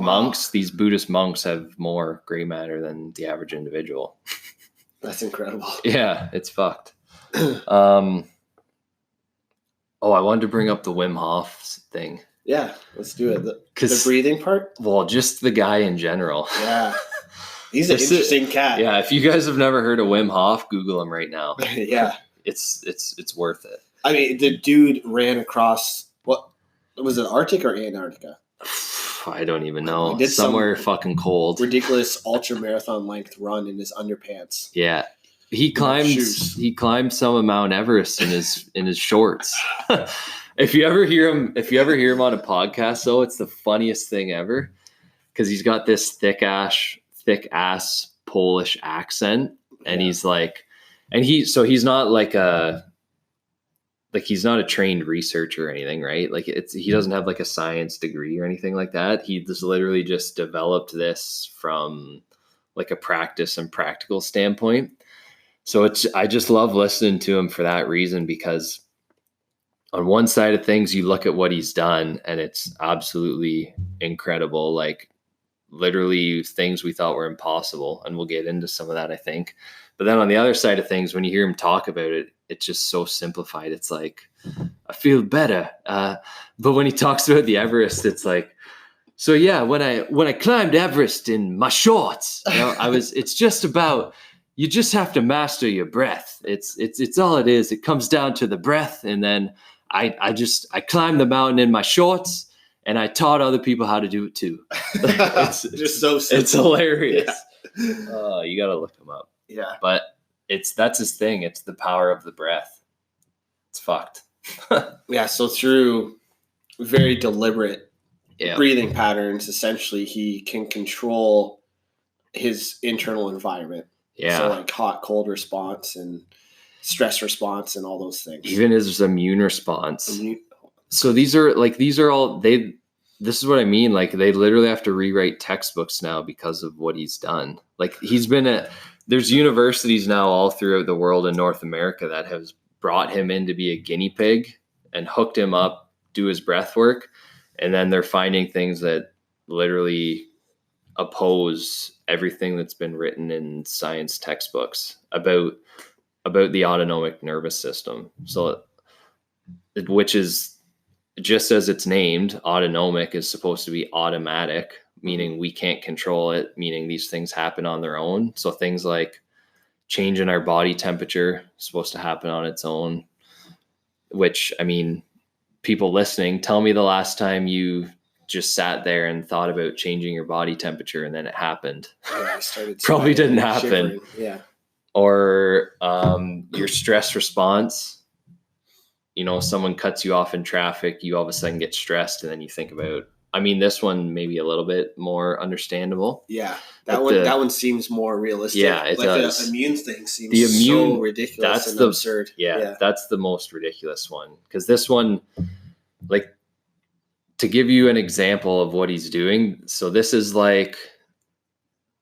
these Buddhist monks have more gray matter than the average individual. That's incredible. Yeah, it's fucked. I wanted to bring up the Wim Hof thing. Yeah, let's do it. The breathing part? Well, just the guy in general. Yeah. He's an interesting cat. Yeah, if you guys have never heard of Wim Hof, Google him right now. Yeah. It's worth it. I mean, the dude ran across, what was it, Arctic or Antarctica? I don't even know. Somewhere fucking cold. Ridiculous ultra marathon length run in his underpants. Yeah. He climbed some of Mount Everest in his shorts. If you ever hear him on a podcast though, it's the funniest thing ever. Because he's got this thick ass Polish accent, and he's like, and he's not like he's not a trained researcher or anything, right? Like he doesn't have like a science degree or anything like that. He just literally just developed this from like a practice and practical standpoint. So I just love listening to him for that reason, because on one side of things, you look at what he's done and it's absolutely incredible. Like literally things we thought were impossible. And we'll get into some of that, I think. But then on the other side of things, when you hear him talk about it, it's just so simplified. It's like, I feel better. But when he talks about the Everest, it's like, so yeah, when I climbed Everest in my shorts, it's just about, you just have to master your breath. It's all it is. It comes down to the breath. And then I climbed the mountain in my shorts and I taught other people how to do it too. It's just so simple. It's hilarious. Yeah. You got to look him up. Yeah. But that's his thing. It's the power of the breath. It's fucked. Yeah. So through very deliberate Yeah. breathing patterns, essentially he can control his internal environment. Yeah. So like hot, cold response and stress response and all those things. Even his immune response. So this is what I mean. Like they literally have to rewrite textbooks now because of what he's done. Like there's universities now all throughout the world in North America that has brought him in to be a guinea pig and hooked him up, do his breath work. And then they're finding things that literally oppose everything that's been written in science textbooks about the autonomic nervous system. So, which is just as it's named, autonomic is supposed to be automatic, meaning we can't control it, meaning these things happen on their own. So things like change in our body temperature is supposed to happen on its own, which, I mean, people listening, tell me the last time you just sat there and thought about changing your body temperature and then it happened. Yeah, I started Probably didn't happen. shivering. Yeah. Or your stress response. You know, someone cuts you off in traffic, you all of a sudden get stressed, and then you think about, I mean, this one may be a little bit more understandable. Yeah. That one seems more realistic. Yeah, it does. The immune thing seems so ridiculous and absurd. Yeah, that's the most ridiculous one. Because this one, like, to give you an example of what he's doing, so this is like,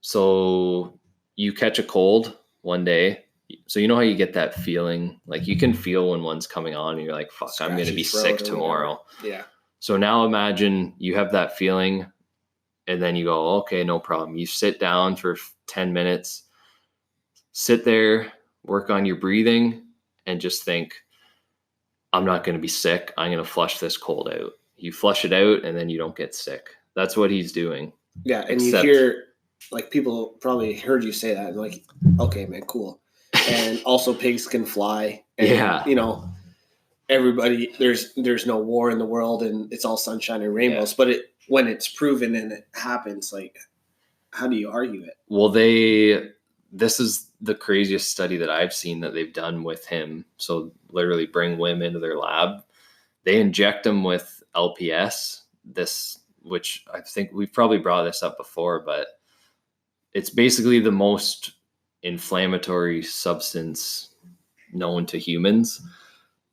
so you catch a cold one day. So you know how you get that feeling, like you can feel when one's coming on and you're like, fuck, I'm going to be sick tomorrow. Yeah. So now imagine you have that feeling and then you go, okay, no problem. You sit down for 10 minutes, sit there, work on your breathing and just think, I'm not going to be sick. I'm going to flush this cold out. You flush it out and then you don't get sick. That's what he's doing. Yeah. And you hear, like, people probably heard you say that and like, okay, man, cool. And also pigs can fly. And, yeah. You know, everybody, there's no war in the world and it's all sunshine and rainbows. Yeah. But when it's proven and it happens, like, how do you argue it? Well, this is the craziest study that I've seen that they've done with him. So literally bring women into their lab. They inject them with LPS, which I think we've probably brought this up before, but it's basically the most inflammatory substance known to humans.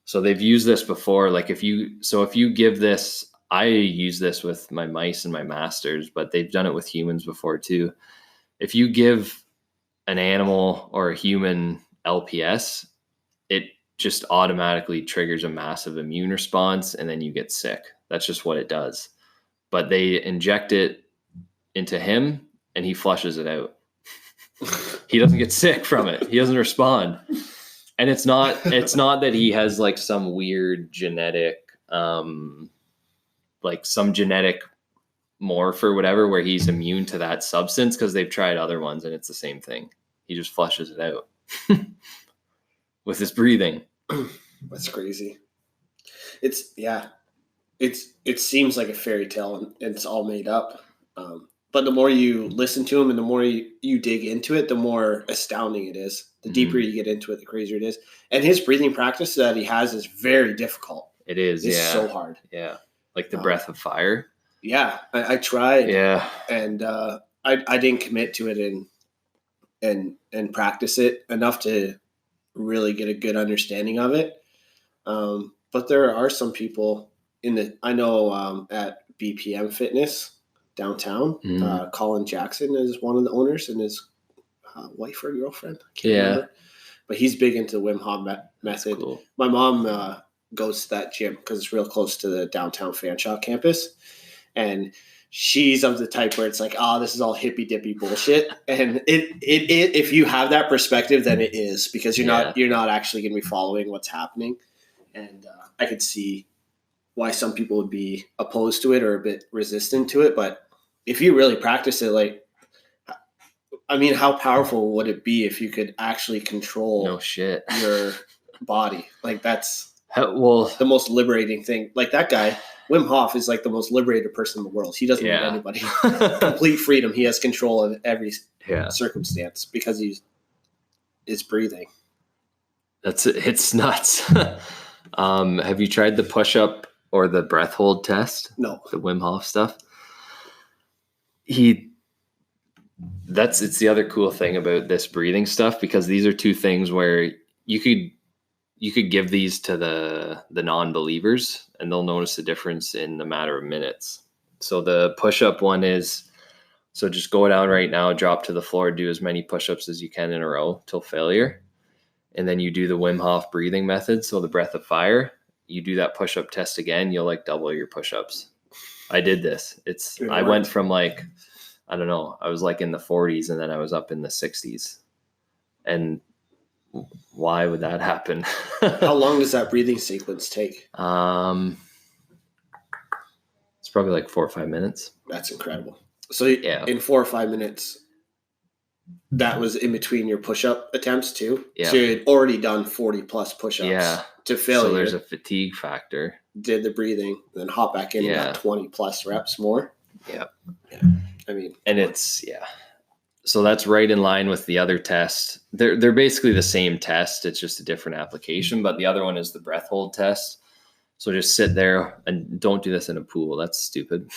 So they've used this before. Like if you give this, I use this with my mice and my masters, but they've done it with humans before too. If you give an animal or a human LPS, it just automatically triggers a massive immune response and then you get sick. That's just what it does. But they inject it into him and he flushes it out. He doesn't get sick from it. He doesn't respond. And it's not that he has like some weird genetic, like some genetic morph or whatever, where he's immune to that substance, because they've tried other ones and it's the same thing. He just flushes it out with his breathing. That's crazy. It seems like a fairy tale and it's all made up. But the more you listen to him and the more you dig into it, the more astounding it is. The deeper you get into it, the crazier it is. And his breathing practice that he has is very difficult. It is, It's so hard. Yeah. Like the breath of fire. Yeah. I tried. Yeah. And I didn't commit to it and practice it enough to really get a good understanding of it. But there are some people I know at BPM Fitness downtown, Colin Jackson is one of the owners and his wife or girlfriend. I can't remember. But he's big into the Wim Hof method. Cool. My mom goes to that gym because it's real close to the downtown Fanshawe campus. And she's of the type where it's like, oh, this is all hippy dippy bullshit. And it if you have that perspective, then it is, because you're not actually going to be following what's happening. And I could see why some people would be opposed to it or a bit resistant to it. But if you really practice it, like, I mean, how powerful would it be if you could actually control your body? Like, that's the most liberating thing. Like, that guy, Wim Hof, is like the most liberated person in the world. He doesn't need anybody. Complete freedom. He has control of every circumstance because he's breathing. It's nuts. Have you tried the push-up or the breath hold test? No. The Wim Hof stuff? It's the other cool thing about this breathing stuff, because these are two things where you could give these to the non-believers and they'll notice the difference in a matter of minutes. So the push-up one is, so just go down right now, drop to the floor, do as many push-ups as you can in a row till failure. And then you do the Wim Hof breathing method. So the breath of fire, you do that push-up test again, you'll like double your push-ups. I did this. I went from like, I don't know, I was like in the 40s and then I was up in the 60s. And why would that happen? How long does that breathing sequence take? It's probably like 4 or 5 minutes. That's incredible. So in 4 or 5 minutes, that was in between your push-up attempts too? Yeah. So you had already done 40 plus push-ups to failure. So there's a fatigue factor. Did the breathing, then hop back in and got 20 plus reps more. Yeah. I mean, and so that's right in line with the other test. They're basically the same test. It's just a different application, but the other one is the breath hold test. So just sit there, and don't do this in a pool. That's stupid.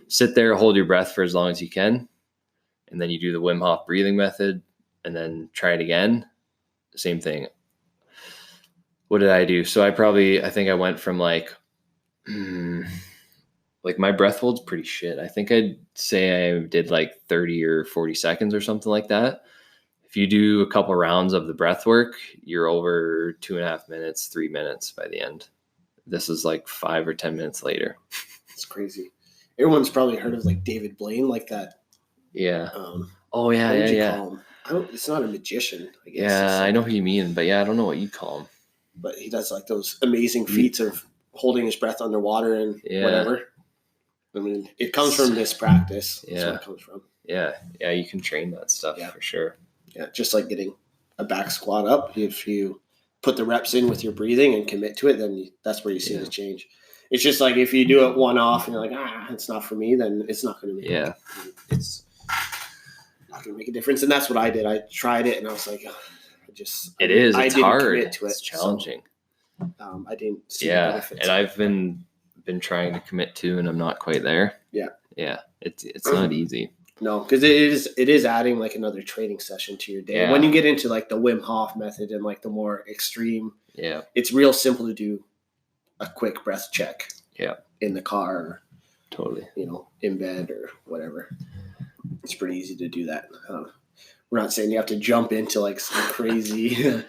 Sit there, hold your breath for as long as you can. And then you do the Wim Hof breathing method and then try it again. Same thing. What did I do? So I think I went from like my breath hold's pretty shit. I think I'd say I did like 30 or 40 seconds or something like that. If you do a couple rounds of the breath work, you're over 2.5 minutes, 3 minutes by the end. This is like 5 or 10 minutes later. It's crazy. Everyone's probably heard of like David Blaine, like that. Yeah. Call him? It's not a magician, I guess. Yeah, I know who you mean, but I don't know what you call him. But he does like those amazing feats of holding his breath underwater and whatever. I mean, it comes from this practice. That's where it comes from. Yeah, you can train that stuff for sure. Yeah, just like getting a back squat up. If you put the reps in with your breathing and commit to it, then that's where you see the change. It's just like if you do it one off and you're like, it's not for me, then it's not going to be. Yeah. It's not going to make a difference. And that's what I did. I tried it and I was like, it's hard. Commit to it. It's challenging. So, I didn't see the benefits. And I've been trying to commit to, and I'm not quite there. Yeah. It's not easy. No, because it is adding like another training session to your day. Yeah. When you get into like the Wim Hof method and like the more extreme, it's real simple to do a quick breath check. Yeah. In the car, or, totally. In bed or whatever. It's pretty easy to do that. We're not saying you have to jump into like some crazy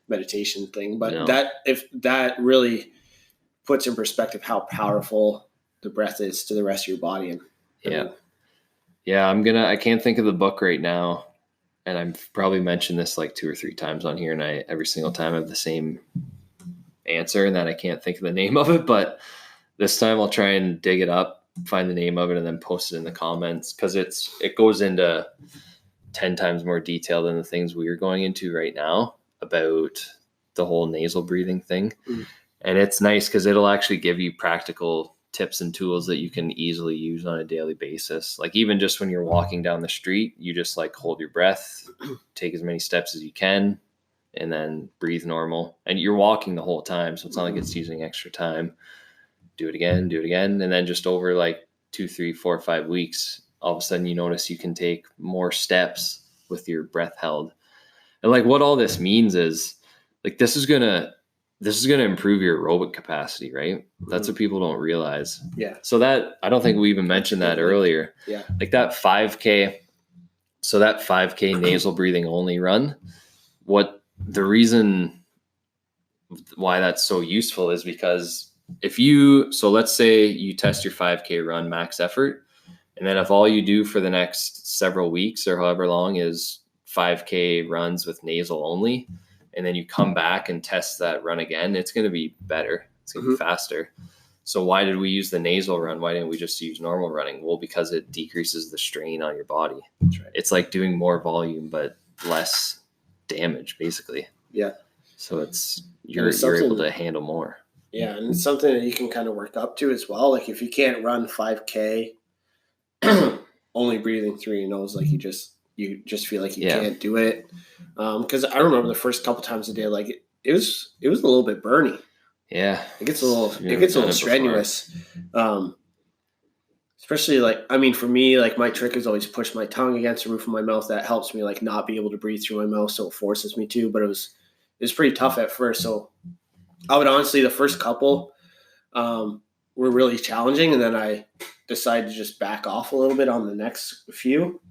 meditation thing, but if that really puts in perspective how powerful the breath is to the rest of your body. And I can't think of the book right now, and I've probably mentioned this like 2 or 3 times on here, and every single time I have the same answer, and that I can't think of the name of it, but this time I'll try and dig it up, find the name of it, and then post it in the comments, because it goes into 10 times more detail than the things we are going into right now about the whole nasal breathing thing. And it's nice because it'll actually give you practical tips and tools that you can easily use on a daily basis. Like even just when you're walking down the street, you just like hold your breath, take as many steps as you can, and then breathe normal. And you're walking the whole time, so it's not like it's using extra time. Do it again. And then just over like 2, 3, 4, 5 weeks, all of a sudden you notice you can take more steps with your breath held. And like what all this means is like this is gonna improve your aerobic capacity, right? That's what people don't realize. Yeah. So that, I don't think we even mentioned that earlier. Yeah. Like that 5K, so that 5K nasal breathing only run, what the reason why that's so useful is because so let's say you test your 5K run max effort, and then if all you do for the next several weeks or however long is 5K runs with nasal only, and then you come back and test that run again, it's going to be better. It's going to be faster. So why did we use the nasal run? Why didn't we just use normal running? Well, because it decreases the strain on your body. That's right. It's like doing more volume, but less damage, basically. Yeah. So you're able to handle more. Yeah, and it's something that you can kind of work up to as well. Like if you can't run 5K, only breathing through your nose, like you just feel like you can't do it. Because I remember the first couple times a day, like it was a little bit burny. Yeah, it gets a little strenuous. Especially for me, like my trick is always push my tongue against the roof of my mouth. That helps me like not be able to breathe through my mouth, so it forces me to. But it was pretty tough at first. So I would honestly, the first couple were really challenging, and then I decided to just back off a little bit on the next few,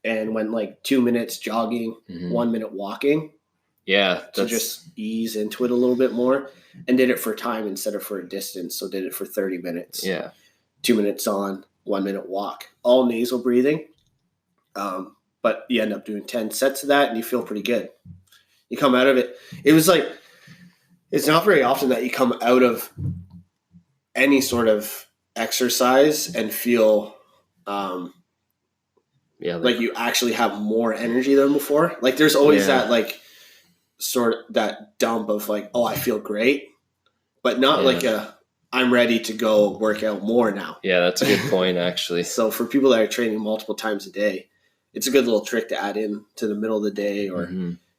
and went like 2 minutes jogging, 1 minute walking. Yeah, to just ease into it a little bit more, and did it for time instead of for a distance. So did it for 30 minutes. Yeah. 2 minutes on, 1 minute walk, all nasal breathing. But you end up doing 10 sets of that and you feel pretty good. You come out of it. It was like, it's not very often that you come out of any sort of exercise and feel like you actually have more energy than before. Like there's always that like sort of that dump of like, oh, I feel great, but not like I'm ready to go work out more now. Yeah, that's a good point, actually. So for people that are training multiple times a day, it's a good little trick to add in to the middle of the day or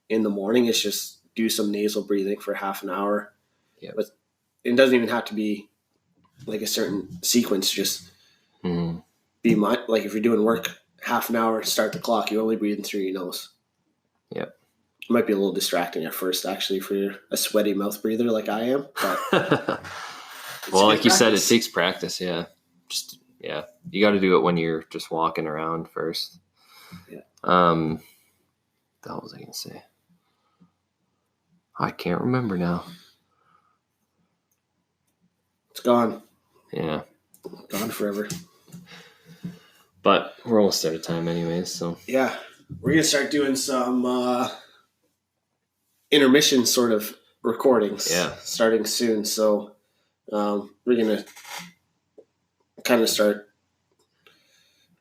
in the morning. It's just do some nasal breathing for half an hour. Yeah. But it doesn't even have to be like a certain sequence. Just be like if you're doing work, half an hour, start the clock, you're only breathing through your nose. Yep. It might be a little distracting at first, actually, for a sweaty mouth breather like I am. But well, like you said, it takes practice. Yeah. You got to do it when you're just walking around first. Yeah. What was I going to say? I can't remember now. It's gone. Yeah. Gone forever. But we're almost out of time anyways, so. Yeah. We're going to start doing some intermission sort of recordings. Yeah. Starting soon. So we're going to kind of start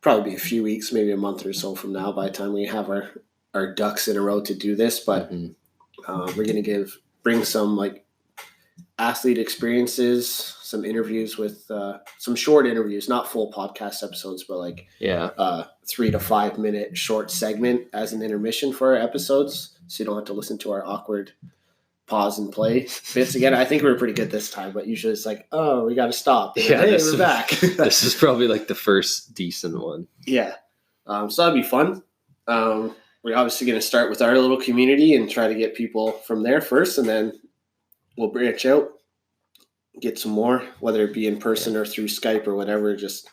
probably be a few weeks, maybe a month or so from now by the time we have our ducks in a row to do this. But we're going to bring some like athlete experiences, some interviews with some short interviews, not full podcast episodes, but like 3 to 5 minute short segment as an intermission for our episodes. So you don't have to listen to our awkward pause and play bits again. I think we were pretty good this time, but usually it's like, oh, we got to stop. Yeah, hey, we're back. This is probably like the first decent one. Yeah. So that'd be fun. We're obviously going to start with our little community and try to get people from there first, and then we'll branch out, get some more, whether it be in person or through Skype or whatever. Just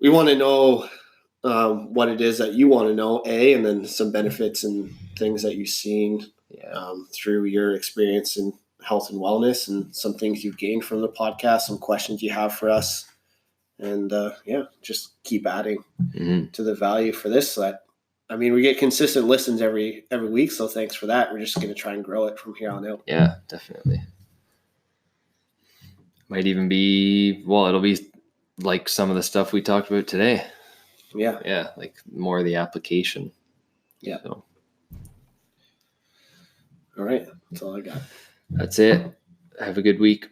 we want to know what it is that you want to know, and then some benefits and things that you've seen through your experience in health and wellness, and some things you've gained from the podcast, some questions you have for us, and just keep adding to the value for this. So that, I mean, we get consistent listens every week, so thanks for that. We're just going to try and grow it from here on out. Yeah, definitely. Might even be, it'll be like some of the stuff we talked about today. Yeah. Yeah, like more of the application. Yeah. So. All right. That's all I got. That's it. Have a good week.